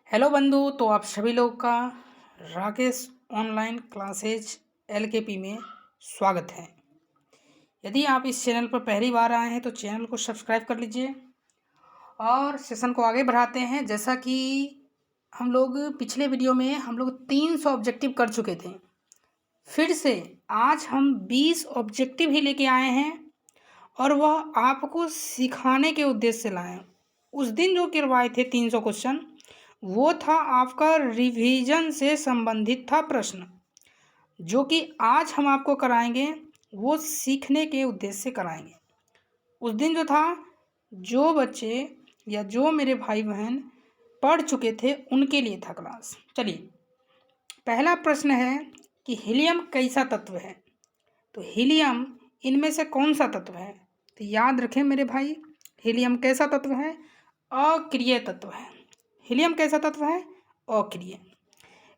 Hello बंधु, तो आप सभी लोग का राकेश ऑनलाइन क्लासेज एलकेपी में स्वागत है। यदि आप इस चैनल पर पहली बार आए हैं तो चैनल को सब्सक्राइब कर लीजिए और सेशन को आगे बढ़ाते हैं। जैसा कि हम लोग पिछले वीडियो में हम लोग 300 ऑब्जेक्टिव कर चुके थे। फिर से आज हम 20 ऑब्जेक्टिव ही लेके आए हैं और वह आपको सिखाने के उद्देश्य से लाए हैं। उस दिन जो करवाए थे 300 क्वेश्चन, वो था आपका रिवीजन से संबंधित था प्रश्न, जो कि आज हम आपको कराएंगे वो सीखने के उद्देश्य से कराएंगे। उस दिन जो था, जो बच्चे या जो मेरे भाई बहन पढ़ चुके थे उनके लिए था क्लास। चलिए, पहला प्रश्न है कि हीलियम कैसा तत्व है। तो हीलियम इनमें से कौन सा तत्व है? तो याद रखें मेरे भाई, हीलियम कैसा तत्व है? अक्रिय तत्व है। हीलियम कैसा तत्व है? अक्रिय।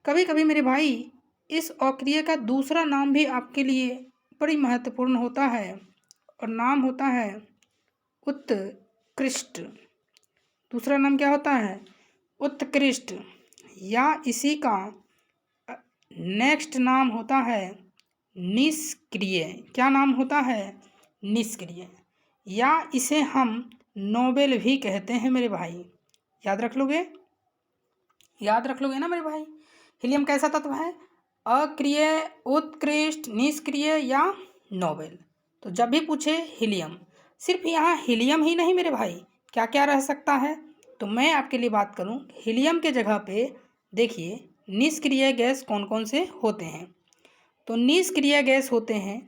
कभी कभी मेरे भाई इस अक्रिय का दूसरा नाम भी आपके लिए बड़ी महत्वपूर्ण होता है और नाम होता है उत्कृष्ट। दूसरा नाम क्या होता है? उत्कृष्ट। या इसी का नेक्स्ट नाम होता है निष्क्रिय। क्या नाम होता है? निष्क्रिय। या इसे हम नोबेल भी कहते हैं मेरे भाई। याद रख लोगे? याद रख लोगे ना मेरे भाई? हीलियम कैसा तत्व है? अक्रिय, उत्कृष्ट, निष्क्रिय या नोबेल। तो जब भी पूछे हीलियम, सिर्फ यहाँ हीलियम ही नहीं मेरे भाई, क्या क्या रह सकता है? तो मैं आपके लिए बात करूँ, हीलियम के जगह पे देखिए निष्क्रिय गैस कौन कौन से होते हैं। तो निष्क्रिय गैस होते हैं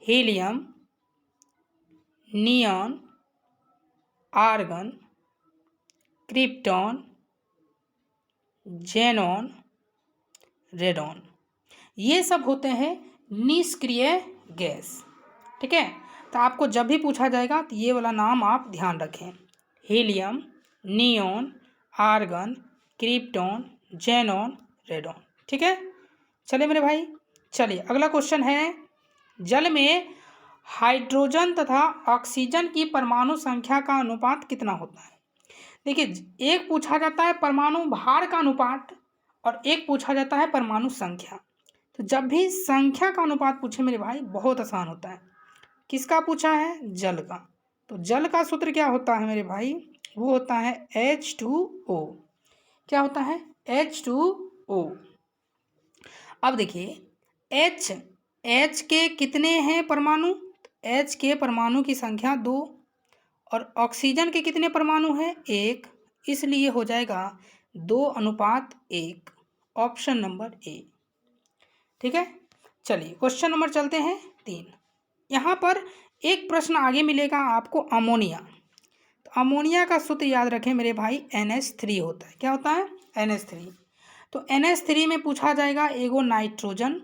helium, neon, argon, krypton, xenon, radon. ये सब होते हैं निष्क्रिय गैस। ठीक है, तो आपको जब भी पूछा जाएगा तो ये वाला नाम आप ध्यान रखें, helium, neon, argon, krypton, xenon, radon. ठीक है, चलिए मेरे भाई, चलिए अगला क्वेश्चन है, जल में हाइड्रोजन तथा ऑक्सीजन की परमाणु संख्या का अनुपात कितना होता है? देखिए, एक पूछा जाता है परमाणु भार का अनुपात और एक पूछा जाता है परमाणु संख्या। तो जब भी संख्या का अनुपात पूछे मेरे भाई, बहुत आसान होता है। किसका पूछा है? जल का। तो जल का सूत्र क्या होता है मेरे भाई? वो होता है H2O। क्या होता है? H2O। अब देखिए H के कितने हैं परमाणु? H के परमाणु की संख्या 2 और ऑक्सीजन के कितने परमाणु हैं? 1। इसलिए हो जाएगा 2:1। Option number A. ठीक है, चलिए क्वेश्चन नंबर चलते हैं 3। यहाँ पर एक प्रश्न आगे मिलेगा आपको, अमोनिया। तो अमोनिया का सूत्र याद रखें मेरे भाई, NH3 होता है। क्या होता है? NH3। तो NH3 में पूछा जाएगा एगो नाइट्रोजन,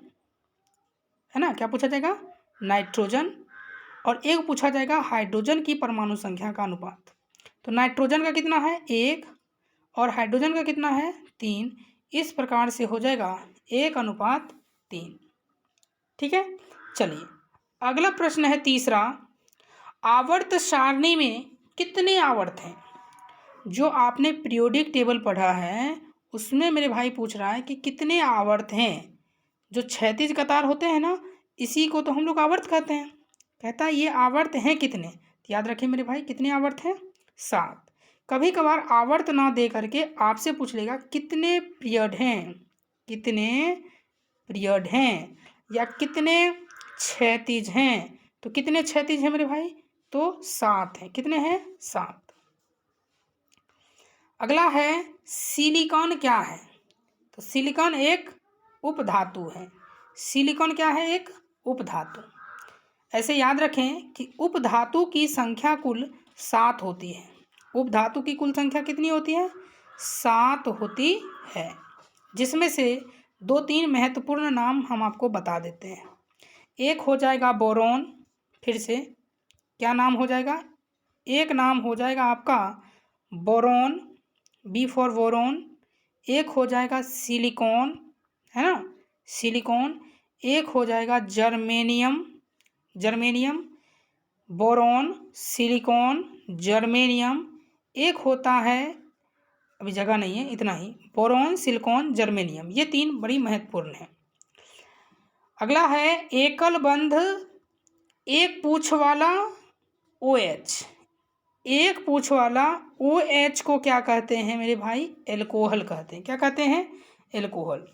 है ना? क्या पूछा जाएगा? नाइट्रोजन। और एक पूछा जाएगा हाइड्रोजन की परमाणु संख्या का अनुपात। तो नाइट्रोजन का कितना है? 1 और हाइड्रोजन का कितना है? 3। इस प्रकार से हो जाएगा 1:3। ठीक है, चलिए अगला प्रश्न है तीसरा, आवर्त सारणी में कितने आवर्त हैं? जो आपने पीरियोडिक टेबल पढ़ा है उसमें मेरे भाई पूछ रहा है कि कितने आवर्त हैं। जो क्षैतिज कतार होते हैं ना, इसी को तो हम लोग आवर्त कहते हैं। कहता है ये आवर्त हैं कितने? तो याद रखिए मेरे भाई, कितने आवर्त हैं? 7। कभी कभार आवर्त ना दे करके आपसे पूछ लेगा कितने पीरियड हैं, कितने पीरियड हैं या कितने क्षैतिज हैं। तो कितने क्षैतिज हैं मेरे भाई? तो 7 हैं। कितने हैं? 7। अगला है सिलिकॉन क्या है? तो सिलिकॉन एक उपधातु है। सिलिकॉन क्या है? एक उपधातु। ऐसे याद रखें कि उपधातु की संख्या कुल 7 होती है। उपधातु की कुल संख्या कितनी होती है? 7 होती है, जिसमें से 2-3 महत्वपूर्ण नाम हम आपको बता देते हैं। एक हो जाएगा बोरोन। फिर से क्या नाम हो जाएगा? एक नाम हो जाएगा आपका बोरोन, बी फॉर बोरोन। एक हो जाएगा सिलिकॉन, है ना? सिलिकॉन। एक हो जाएगा germanium, germanium, boron, silicon, germanium. एक होता है अभी जगह नहीं है, इतना ही। बोरॉन, सिलिकॉन, जर्मेनियम, ये 3 बड़ी महत्वपूर्ण है। अगला है एकल बंध एक पूछ वाला OH। एक पूछ वाला OH को क्या कहते हैं मेरे भाई? एल्कोहल कहते हैं। क्या कहते हैं? एल्कोहल।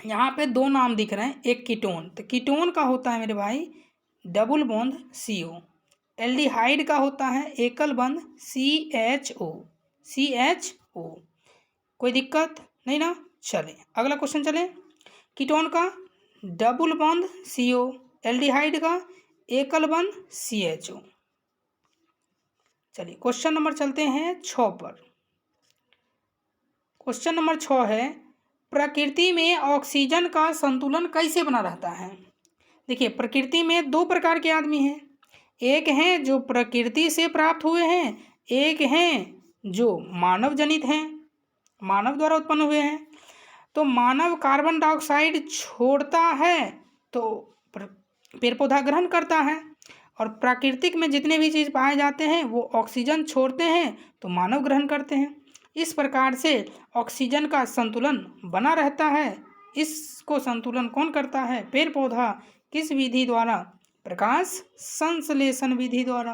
यहाँ पे 2 नाम दिख रहे हैं, एक कीटोन, तो कीटोन का होता है मेरे भाई डबल बॉन्ड CO। एल्डिहाइड का होता है एकल बंध CHO। कोई दिक्कत नहीं ना? चले अगला क्वेश्चन चले। कीटोन का डबल बॉन्ड CO, एल्डिहाइड का एकल बंध CHO। चलिए क्वेश्चन नंबर चलते हैं 6 पर। क्वेश्चन नंबर 6 है, प्रकृति में ऑक्सीजन का संतुलन कैसे बना रहता है? देखिए, प्रकृति में 2 प्रकार के आदमी हैं। एक हैं जो प्रकृति से प्राप्त हुए हैं, एक हैं जो मानव जनित हैं, मानव द्वारा उत्पन्न हुए हैं। तो मानव कार्बन डाइऑक्साइड छोड़ता है तो पेड़ पौधा ग्रहण करता है, और प्राकृतिक में जितने भी चीज़ पाए जाते हैं वो ऑक्सीजन छोड़ते हैं तो मानव ग्रहण करते हैं। इस प्रकार से ऑक्सीजन का संतुलन बना रहता है। इसको संतुलन कौन करता है? पेड़ पौधा। किस विधि द्वारा? प्रकाश संश्लेषण विधि द्वारा।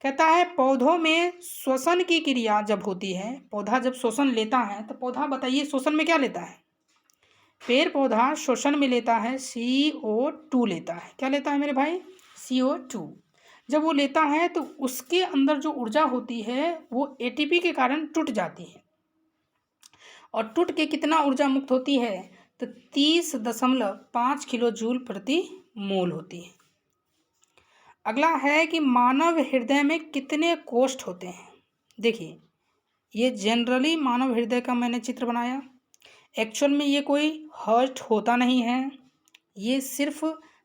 कहता है पौधों में श्वसन की क्रिया जब होती है, पौधा जब श्वसन लेता है, तो पौधा बताइए श्वसन में क्या लेता है? पेड़ पौधा श्वसन में लेता है CO2 लेता है। क्या लेता है मेरे भाई? CO2। जब वो लेता है तो उसके अंदर जो ऊर्जा होती है वो ATP के कारण टूट जाती है, और टूट के कितना ऊर्जा मुक्त होती है? तो 30.5 किलो जूल प्रति मोल होती है। अगला है कि मानव हृदय में कितने कोष्ठ होते हैं? देखिए, ये जनरली मानव हृदय का मैंने चित्र बनाया। एक्चुअल में ये कोई हार्ट होता नहीं है, ये सिर्फ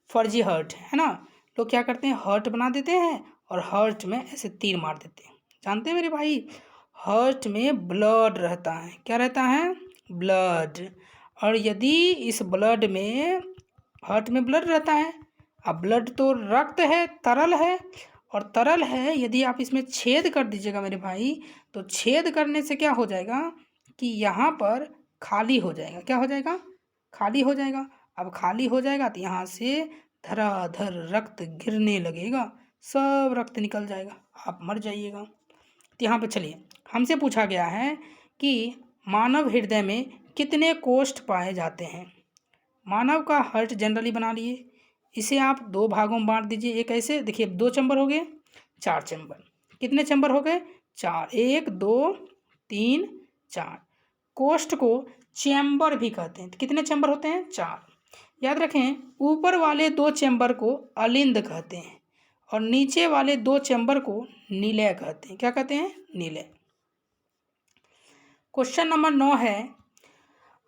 फर्जी हार्ट है ना। लोग क्या करते हैं, हार्ट बना देते हैं और हार्ट में ऐसे तीर मार देते हैं। जानते हैं मेरे भाई, हार्ट में ब्लड रहता है। क्या रहता है? ब्लड। और यदि इस ब्लड में, हार्ट में ब्लड रहता है, अब ब्लड तो रक्त है, तरल है, और तरल है, यदि आप इसमें छेद कर दीजिएगा मेरे भाई, तो छेद करने से क्या हो जाएगा कि यहाँ पर खाली हो जाएगा। क्या हो जाएगा? खाली हो जाएगा। अब खाली हो जाएगा तो यहाँ से धराधर रक्त गिरने लगेगा, सब रक्त निकल जाएगा, आप मर जाइएगा। तो यहाँ पे चलिए, हमसे पूछा गया है कि मानव हृदय में कितने कोष्ठ पाए जाते हैं। मानव का हार्ट जनरली बना लिए, इसे आप 2 भागों में बांट दीजिए। एक ऐसे देखिए, 2 चैम्बर हो गए, 4 चैम्बर। कितने चैम्बर हो गए? 4। 1 2 3 4। कोष्ठ को चैम्बर भी कहते हैं। तो कितने चैम्बर होते हैं? 4। याद रखें, ऊपर वाले 2 चैम्बर को अलिंद कहते हैं, और नीचे वाले 2 चैम्बर को निलय कहते हैं। क्या कहते हैं? निलय। क्वेश्चन नंबर 9 है,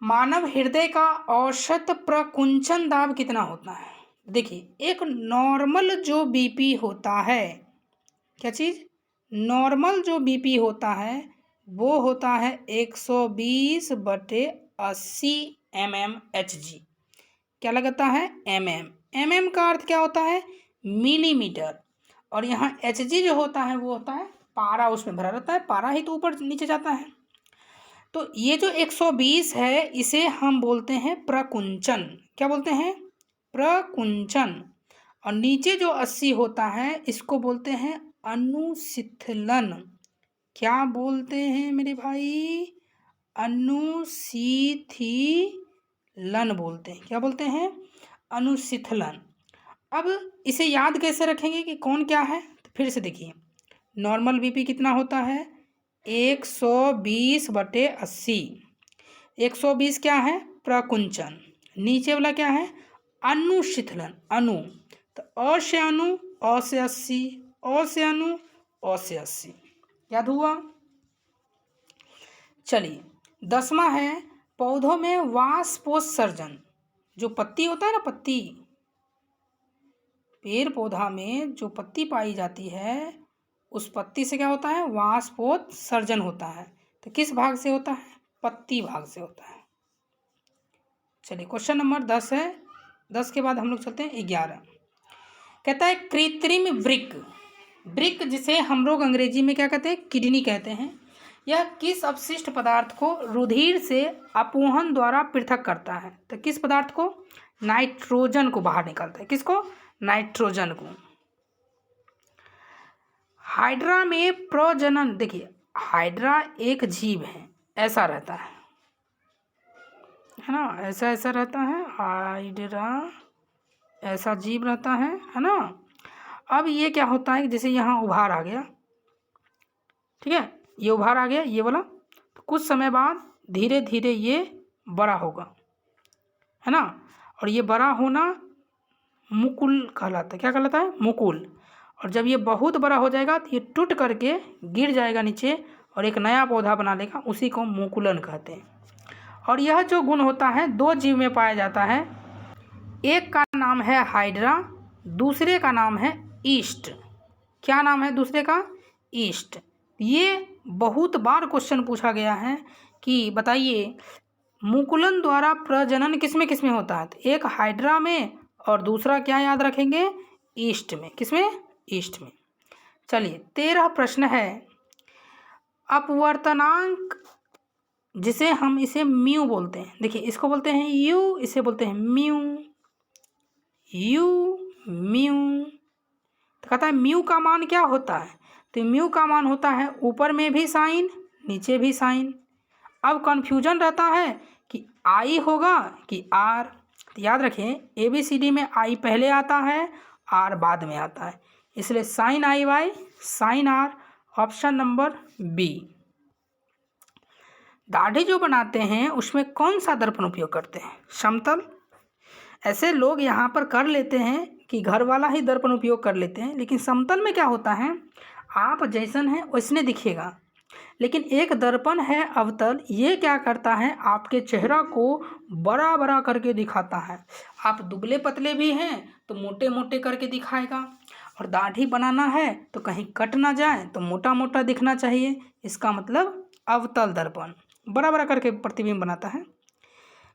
मानव हृदय का औसत प्रकुंचन दाब कितना होता है? देखिए, एक नॉर्मल जो बीपी होता है, क्या चीज़? नॉर्मल जो बीपी होता है वो होता है 120/80 mmHg। क्या लगता है? mm का अर्थ क्या होता है? मिलीमीटर। और यहाँ Hg जो होता है वो होता है पारा, उसमें भरा रहता है, पारा ही तो ऊपर नीचे जाता है। तो ये जो 120 है इसे हम बोलते हैं प्रकुंचन। क्या बोलते हैं? प्रकुंचन। और नीचे जो 80 होता है इसको बोलते हैं अनुशीतलन। क्या बोलते हैं मेरे भाई? अनुशीतलन बोलते हैं। क्या बोलते हैं? अनुशीतलन। अब इसे याद कैसे रखेंगे कि कौन क्या है? तो फिर से देखिए, नॉर्मल बीपी कितना होता है? 120/80। 120 क्या है? प्रकुंचन। नीचे वाला क्या है? अनुशीतलन। अणु। तो अ से अणु, अ से 80, अ से अणु, अ से 80। याद हुआ? चलिए, 10वां है, पौधों में वाष्पोत्सर्जन। जो पत्ती होता है ना, पत्ती, पेड़ पौधा में जो पत्ती पाई जाती है उस पत्ती से क्या होता है? वाष्पोत्सर्जन होता है। तो किस भाग से होता है? पत्ती भाग से होता है। चलिए, क्वेश्चन नंबर 10 है। 10 के बाद हम लोग चलते हैं 11। कहता है कृत्रिम वृक्क। वृक्क जिसे हम लोग अंग्रेजी में क्या कहते हैं? किडनी कहते हैं। यह किस अपशिष्ट पदार्थ को रुधिर से अपवहन द्वारा पृथक करता है? तो किस पदार्थ को? नाइट्रोजन को बाहर निकालता है। किसको? नाइट्रोजन को। हाइड्रा में प्रजनन, देखिए हाइड्रा एक जीव है, ऐसा रहता है ना, ऐसा ऐसा रहता है हाइड्रा, ऐसा जीव रहता है ना। अब ये क्या होता है, जैसे यहाँ उभार आ गया, ठीक है, ये उभार आ गया ये वाला, तो कुछ समय बाद धीरे धीरे ये बड़ा होगा, है ना। और ये बड़ा होना मुकुल कहलाता है। क्या कहलाता है? मुकुल। और जब ये बहुत बड़ा हो जाएगा तो ये टूट करके गिर जाएगा नीचे और एक नया पौधा बना लेगा, उसी को मुकुलन कहते हैं। और यह जो गुण होता है दो जीव में पाया जाता है, एक का नाम है हाइड्रा, दूसरे का नाम है ईस्ट। क्या नाम है दूसरे का? ईस्ट। ये बहुत बार क्वेश्चन पूछा गया है कि बताइए मुकुलन द्वारा प्रजनन किसमें किसमें होता है? तो एक हाइड्रा में और दूसरा क्या याद रखेंगे? ईस्ट में। किसमें? ईस्ट में। चलिए 13 प्रश्न है। अपवर्तनांक जिसे हम इसे म्यू बोलते हैं, देखिए इसको बोलते हैं यू, इसे बोलते हैं म्यू, यू म्यू। तो कहता है म्यू का मान क्या होता है? तो म्यू का मान होता है ऊपर में भी साइन नीचे भी साइन। अब कन्फ्यूजन रहता है कि आई होगा कि आर। तो याद रखें ABCD में आई पहले आता है, आर बाद में आता है, इसलिए sine i by sine r, option number B. दाढ़ी जो बनाते हैं उसमें कौन सा दर्पण उपयोग करते हैं? समतल। ऐसे लोग यहाँ पर कर लेते हैं कि घर वाला ही दर्पण उपयोग कर लेते हैं, लेकिन समतल में क्या होता है, आप जैसन हैं वैसने दिखेगा। लेकिन एक दर्पण है अवतल, ये क्या करता है, आपके चेहरा को बड़ा बड़ा करके दिखाता है। आप दुबले पतले भी हैं तो मोटे मोटे करके दिखाएगा, और दाढ़ी बनाना है तो कहीं कट ना जाए तो मोटा मोटा दिखना चाहिए। इसका मतलब अवतल दर्पण बड़ा बड़ा करके प्रतिबिंब बनाता है।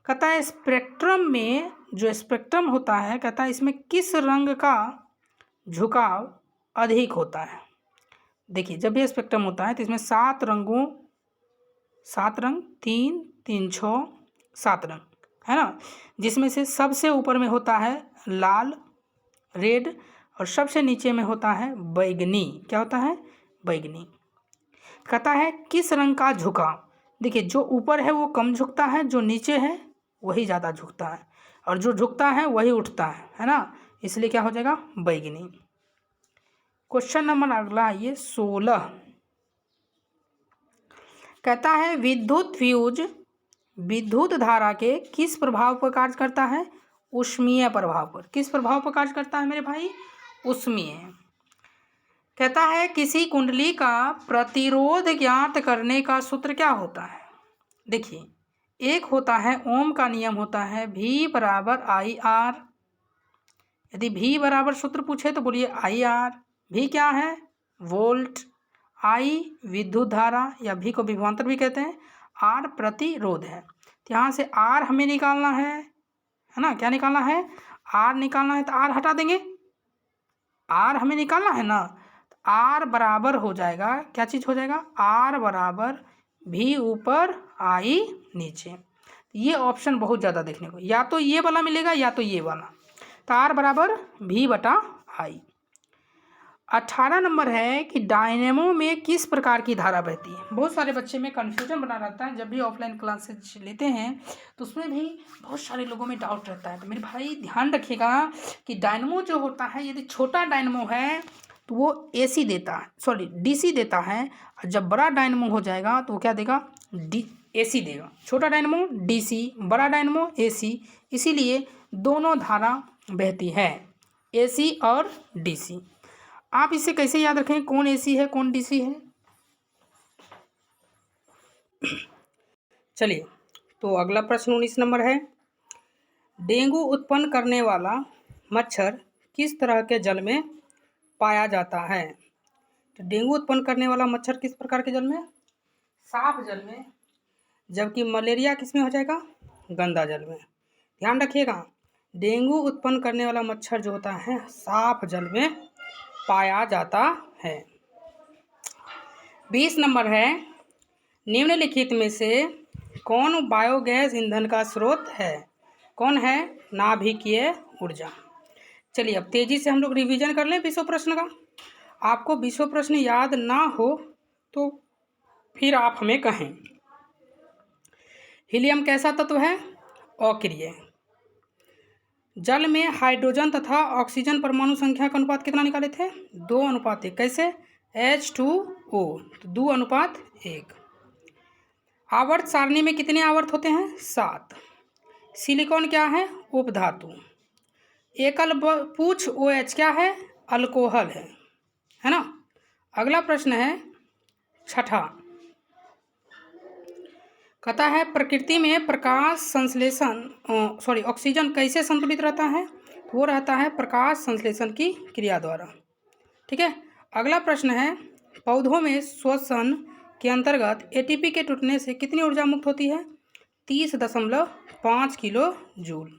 कहता है स्पेक्ट्रम में, जो स्पेक्ट्रम होता है, कहता है इसमें किस रंग का झुकाव अधिक होता है? देखिए जब भी स्पेक्ट्रम होता है तो इसमें 7 रंगों, 7 रंग, 3 3 6 7 रंग, है ना, जिसमें से सबसे ऊपर में होता है लाल रेड, और सबसे नीचे में होता है बैगनी। क्या होता है? बैगनी। कहता है किस रंग का झुकाव, देखिए जो ऊपर है वो कम झुकता है, जो नीचे है वही ज़्यादा झुकता है, और जो झुकता है वही उठता है ना, इसलिए क्या हो जाएगा? बैगनी। क्वेश्चन नंबर अगला ये 16। कहता है विद्युत फ्यूज विद्युत धारा के किस प्रभाव पर कार्य करता है? ऊष्मीय प्रभाव पर। किस प्रभाव पर कार्य करता है मेरे भाई? ऊष्मीय। कहता है किसी कुंडली का प्रतिरोध ज्ञात करने का सूत्र क्या होता है? देखिए एक होता है ओम का नियम होता है V बराबर IR। यदि V बराबर सूत्र पूछे तो बोलिए IR। V क्या है? वोल्ट। I विद्युत धारा या V को विभवांतर भी कहते हैं, R प्रतिरोध है। तो यहाँ से R हमें निकालना है ना, क्या निकालना है? R निकालना है, तो R हटा देंगे, R हमें निकालना है ना, तो R बराबर हो जाएगा, क्या चीज़ हो जाएगा? R बराबर V ऊपर I नीचे। ये ऑप्शन बहुत ज़्यादा देखने को, या तो ये वाला मिलेगा या तो ये वाला। तो R बराबर V बटा I। 18 नंबर है कि डायनेमो में किस प्रकार की धारा बहती है? बहुत सारे बच्चे में कन्फ्यूजन बना रहता है, जब भी ऑफलाइन क्लासेज लेते हैं तो उसमें भी बहुत सारे लोगों में डाउट रहता है। तो मेरे भाई ध्यान रखिएगा कि डायनेमो जो होता है, यदि छोटा डायनेमो है तो वो AC देता है, सॉरी DC देता है, और जब बड़ा डायनेमो हो जाएगा तो वो क्या देगा? AC देगा। छोटा डायनेमो DC, बड़ा डायनेमो AC, इसीलिए दोनों धारा बहती है, AC और DC। आप इसे कैसे याद रखें, कौन AC है कौन DC है? चलिए तो अगला प्रश्न 19 नंबर है। डेंगू उत्पन्न करने वाला मच्छर किस तरह के जल में पाया जाता है? तो डेंगू उत्पन्न करने वाला मच्छर किस प्रकार के जल में? साफ जल में। जबकि मलेरिया किस में हो जाएगा? गंदा जल में। ध्यान रखिएगा, डेंगू उत्पन्न करने वाला मच्छर जो होता है साफ जल में पाया जाता है। 20 नंबर है निम्नलिखित में से कौन बायोगैस ईंधन का स्रोत है? कौन है? नाभिकीय ऊर्जा। चलिए अब तेजी से हम लोग रिवीजन कर लें विश्व प्रश्न का। आपको विश्व प्रश्न याद ना हो तो फिर आप हमें कहें। हीलियम कैसा तत्व है? अक्रिय। जल में हाइड्रोजन तथा ऑक्सीजन परमाणु संख्या का अनुपात कितना निकाले थे? 2:1। कैसे? H2O, तो 2:1। आवर्त सारणी में कितने आवर्त होते हैं? 7। सिलिकॉन क्या है? उपधातु। एकल पूछ OH क्या है? अल्कोहल है ना। अगला प्रश्न है छठा, कहता है प्रकृति में प्रकाश संश्लेषण ऑक्सीजन कैसे संतुलित रहता है? वो रहता है प्रकाश संश्लेषण की क्रिया द्वारा। ठीक है। अगला प्रश्न है पौधों में श्वसन के अंतर्गत ATP के टूटने से कितनी ऊर्जा मुक्त होती है? 30.5 किलो जूल।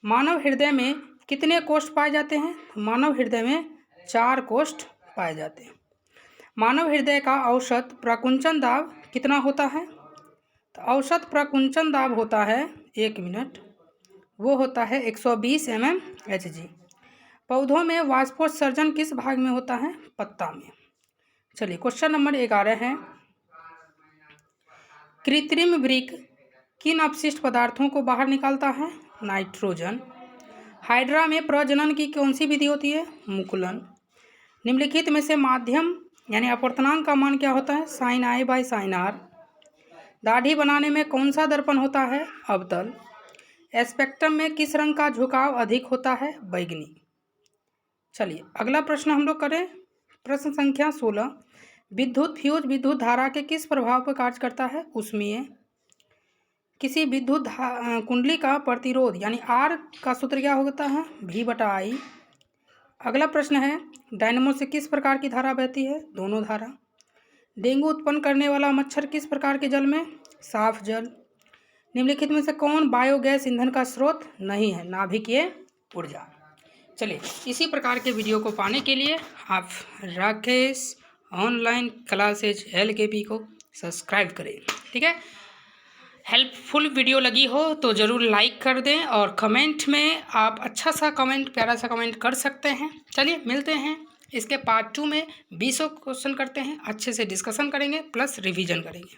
मानव हृदय में कितने कोष्ठ पाए जाते हैं? मानव हृदय में 4 कोष्ठ पाए जाते हैं। मानव हृदय का औसत प्रकुंचन दाब कितना होता है? तो औसत प्रकुंचन दाब होता है 1 मिनट, वो होता है 120 mmHg। पौधों में वाष्पोत्सर्जन किस भाग में होता है? पत्ता में। चलिए क्वेश्चन नंबर 11 है, कृत्रिम वृक्क किन अपशिष्ट पदार्थों को बाहर निकालता है? नाइट्रोजन। हाइड्रा में प्रजनन की कौन सी विधि होती है? मुकुलन। निम्नलिखित में से माध्यम यानी अपवर्तनांक का मान क्या होता है? sin I/sin R। दाढ़ी बनाने में कौन सा दर्पण होता है? अवतल। स्पेक्ट्रम में किस रंग का झुकाव अधिक होता है? बैगनी। चलिए अगला प्रश्न हम लोग करें। प्रश्न संख्या 16, विद्युत फ्यूज विद्युत धारा के किस प्रभाव पर कार्य करता है? ऊष्मीय। किसी विद्युत कुंडली का प्रतिरोध यानी R का सूत्र क्या होता है? V/I। अगला प्रश्न है डायनेमो से किस प्रकार की धारा बहती है? दोनों धारा। डेंगू उत्पन्न करने वाला मच्छर किस प्रकार के जल में? साफ जल। निम्नलिखित में से कौन बायोगैस ईंधन का स्रोत नहीं है? नाभिकीय ऊर्जा। चलिए इसी प्रकार के वीडियो को पाने के लिए आप राकेश ऑनलाइन क्लासेज LKP को सब्सक्राइब करें। ठीक है। हेल्पफुल वीडियो लगी हो तो ज़रूर लाइक कर दें और कमेंट में आप अच्छा सा कमेंट, प्यारा सा कमेंट कर सकते हैं। चलिए मिलते हैं इसके पार्ट 2 में 20 क्वेश्चन करते हैं, अच्छे से डिस्कशन करेंगे प्लस रिवीजन करेंगे।